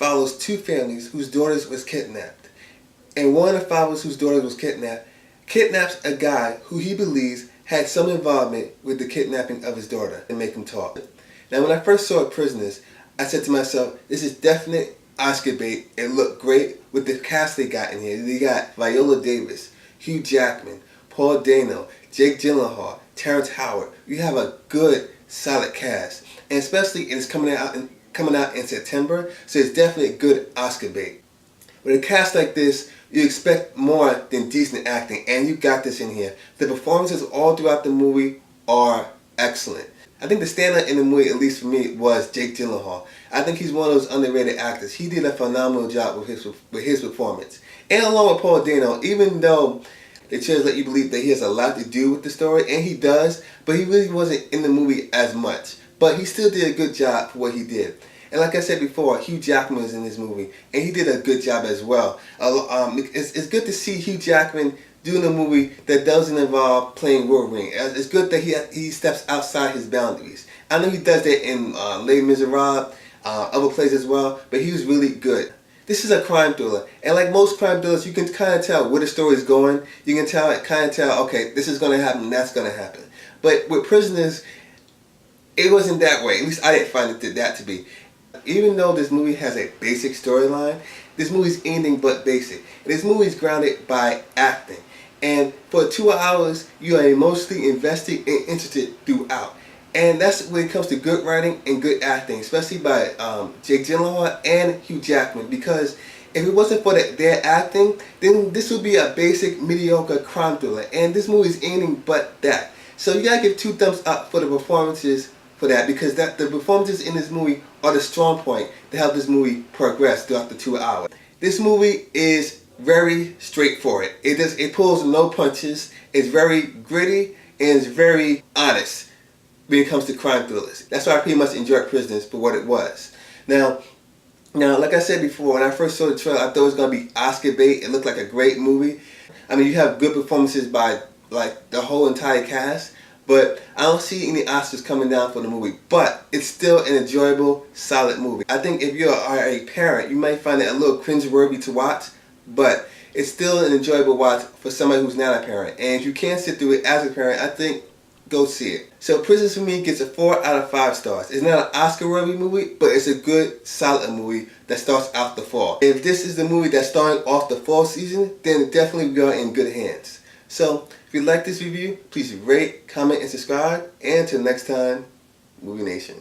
follows two families whose daughters was kidnapped. And one of the fathers whose daughter was kidnapped kidnaps a guy who he believes had some involvement with the kidnapping of his daughter and make him talk. Now when I first saw Prisoners, I said to myself, this is definite Oscar bait. It looked great with the cast they got in here. They got Viola Davis, Hugh Jackman, Paul Dano, Jake Gyllenhaal, Terence Howard. You have a good, solid cast. And especially it's coming out in September, so it's definitely a good Oscar bait. With a cast like this, you expect more than decent acting, and you got this in here. The performances all throughout the movie are excellent. I think the standout in the movie, at least for me, was Jake Gyllenhaal. I think he's one of those underrated actors. He did a phenomenal job with his performance. And along with Paul Dano, even though the trailers let you believe that he has a lot to do with the story, and he does, but he really wasn't in the movie as much. But he still did a good job for what he did. And like I said before, Hugh Jackman was in this movie, and he did a good job as well. It's good to see Hugh Jackman doing a movie that doesn't involve playing Wolverine. It's good that he steps outside his boundaries. I know he does that in Les Miserables, other places as well, but he was really good. This is a crime thriller, and like most crime thrillers, you can kind of tell where the story is going. You can kind of tell, okay, this is going to happen, that's going to happen. But with Prisoners, it wasn't that way. At least I didn't find that to be. Even though this movie has a basic storyline, this movie's anything but basic. And this movie is grounded by acting. And for 2 hours, you are emotionally invested and interested throughout. And that's when it comes to good writing and good acting, especially by Jake Gyllenhaal and Hugh Jackman. Because if it wasn't for their acting, then this would be a basic, mediocre crime thriller. And this movie is anything but that. So you gotta give 2 thumbs up for the performances for that, because the performances in this movie are the strong point to help this movie progress throughout the 2 hours. This movie is very straightforward. It pulls no punches. It's very gritty and it's very honest when it comes to crime thrillers. That's why I pretty much enjoyed Prisoners for what it was. Now, like I said before, when I first saw the trailer, I thought it was gonna be Oscar bait. It looked like a great movie. I mean, you have good performances by like the whole entire cast. But I don't see any Oscars coming down for the movie. But it's still an enjoyable, solid movie. I think if you are a parent, you might find it a little cringeworthy to watch. But it's still an enjoyable watch for somebody who's not a parent. And if you can't sit through it as a parent, I think go see it. So Prisoners for me gets a 4 out of 5 stars. It's not an Oscar-worthy movie, but it's a good, solid movie that starts out the fall. If this is the movie that's starting off the fall season, then it definitely will be in good hands. So, if you like this review, please rate, comment, and subscribe. And until next time, Movie Nation.